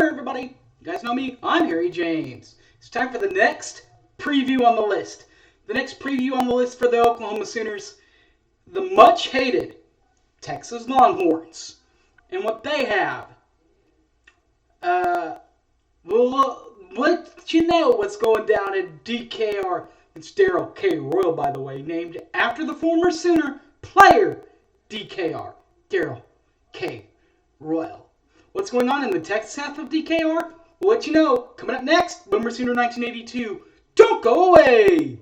there, everybody. You guys know me. I'm Harry James. It's time for the next preview on the list. The next preview on the list for the Oklahoma Sooners, the much-hated Texas Longhorns. And what they have. We'll let you know what's going down at DKR. It's Daryl K. Royal, by the way, named after the former Sooner player DKR. Daryl K. Royal. What's going on in the Texas half of DKR? We'll let you know. Coming up next, Boomer Sooner 1982. Don't go away!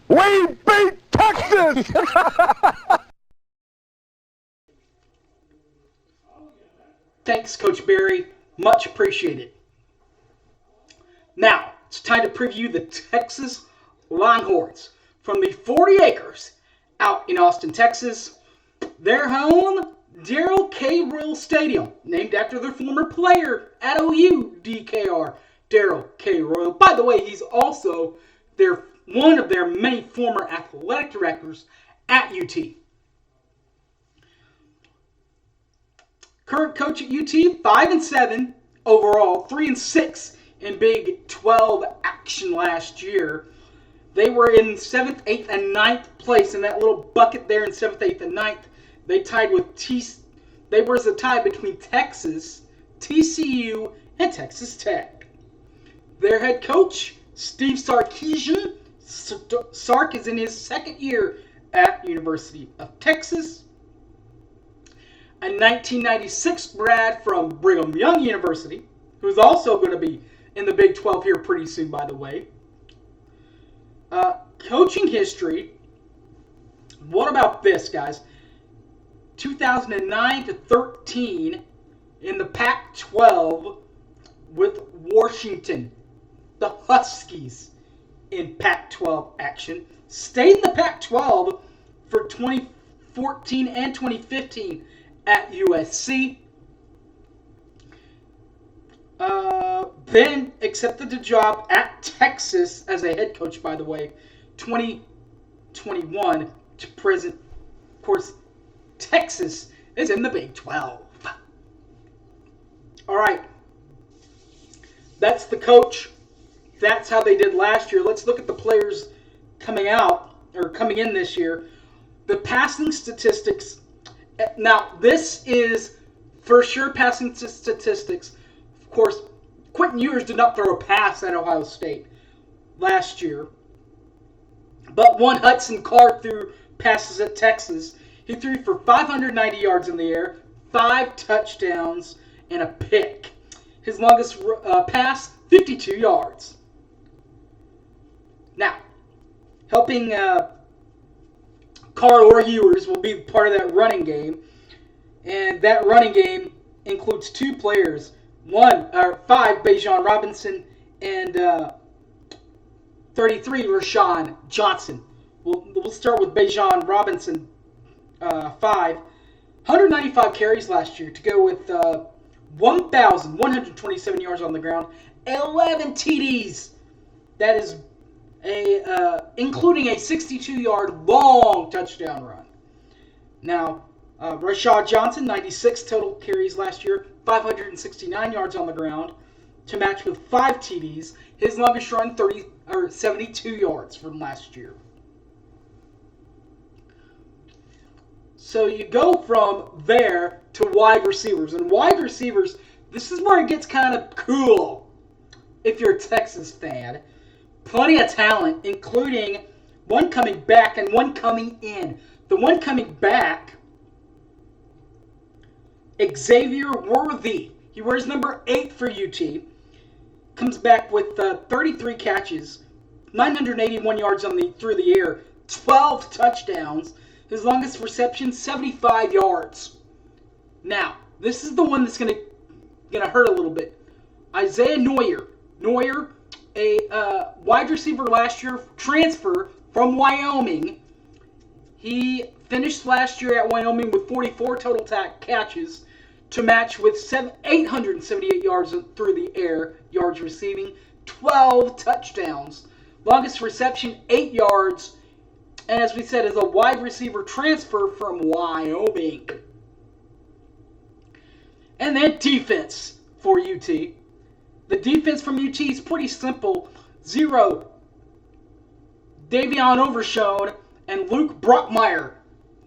We beat Texas! Thanks, Coach Barry. Much appreciated. Now, it's time to preview the Texas Longhorns from the 40 acres out in Austin, Texas. Their home, Daryl K. Royal Stadium, named after their former player at OU, DKR, Daryl K. Royal. By the way, he's also one of their many former athletic directors at UT. Current coach at UT, 5-7 overall, 3-6 in Big 12 action last year. They were in 7th, 8th, and 9th place in that little bucket there in 7th, 8th, and 9th. They tied with They were a tie between Texas, TCU, and Texas Tech. Their head coach, Steve Sarkisian. Sark is in his second year at University of Texas. A 1996 grad from Brigham Young University, who's also going to be in the Big 12 here pretty soon, by the way. Coaching history. What about this, guys? 2009 to 13 in the Pac-12 with Washington, the Huskies. In Pac-12 action. Stayed in the Pac-12 for 2014 and 2015 at USC. Then accepted the job at Texas as a head coach, by the way, 2021 to present. Of course, Texas is in the Big 12. All right. That's the coach. That's how they did last year. Let's look at the players coming in this year. The passing statistics. Now, this is for sure passing statistics. Of course, Quentin Ewers did not throw a pass at Ohio State last year. But one Hudson Card threw passes at Texas. He threw for 590 yards in the air, 5 touchdowns, and a pick. His longest pass, 52 yards. Now, helping Carl or Ewers will be part of that running game. And that running game includes 2 players. 5, Bijan Robinson, and 33, Rashawn Johnson. We'll start with Bijan Robinson, 5. 195 carries last year to go with 1,127 yards on the ground, 11 TDs. That is including a 62-yard long touchdown run. Now, Rashad Johnson, 96 total carries last year, 569 yards on the ground, to match with 5 TDs. His longest run, 72 yards from last year. So you go from there to wide receivers. And wide receivers, this is where it gets kind of cool if you're a Texas fan. Plenty of talent, including one coming back and one coming in. The one coming back, Xavier Worthy. He wears number 8 for UT. Comes back with 33 catches, 981 yards through the air, 12 touchdowns. His longest reception, 75 yards. Now, this is the one that's gonna hurt a little bit. Isaiah Neuer. Neuer, a wide receiver last year, transfer from Wyoming. He finished last year at Wyoming with 44 total catches to match with 878 yards through the air, yards receiving, 12 touchdowns. Longest reception, 8 yards. And as we said, is a wide receiver transfer from Wyoming. And then defense for UT. The defense from UT is pretty simple. 0, Davion Overshone and Luke Brockmeyer,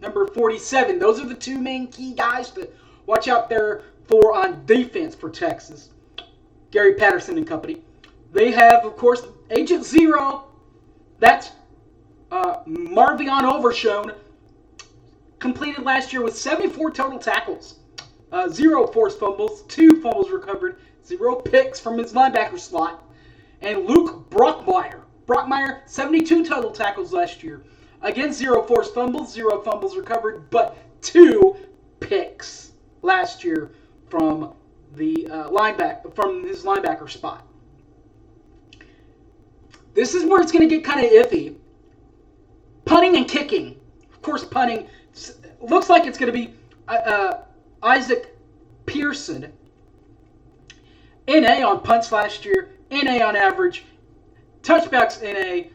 number 47. Those are the two main key guys to watch out there for on defense for Texas. Gary Patterson and company. They have, of course, Agent 0. That's Marvion Overshone. Completed last year with 74 total tackles. 0 forced fumbles, 2 fumbles recovered, 0 picks from his linebacker slot. And Luke Brockmeyer. Brockmeyer, 72 total tackles last year. Again, 0 forced fumbles, 0 fumbles recovered, but 2 picks last year from the from his linebacker spot. This is where it's going to get kind of iffy. Punting and kicking. Of course, punting looks like it's going to be Isaac Pearson. NA on punts last year, NA on average, touchbacks NA,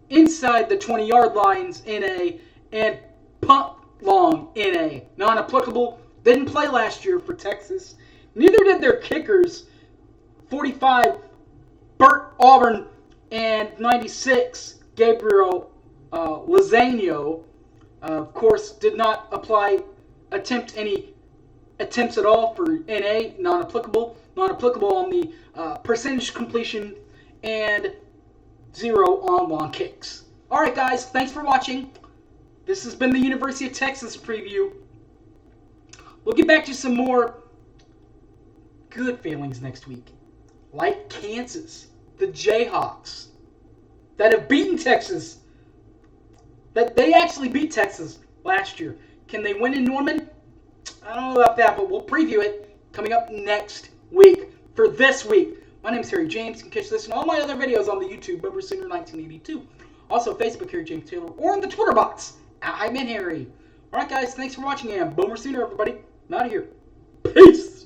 inside the 20-yard lines NA, and punt long NA. Non-applicable, didn't play last year for Texas. Neither did their kickers, 45, Bert Auburn, and 96, Gabriel Lozano. Of course, did not attempt any attempts at all for NA, non-applicable. Non-applicable on the percentage completion, and 0 on long kicks. Alright guys, thanks for watching. This has been the University of Texas preview. We'll get back to some more good feelings next week. Like Kansas, the Jayhawks, that have beaten Texas. That they actually beat Texas last year. Can they win in Norman? I don't know about that, but we'll preview it coming up next week. For this week, my name is Harry James. You can catch this and all my other videos on the YouTube, Boomer Sooner 1982. Also, Facebook, Harry James Taylor, or in the Twitter box, @HighmanHarry. Alright guys, thanks for watching, and Boomer Sooner, everybody. I'm out of here. Peace!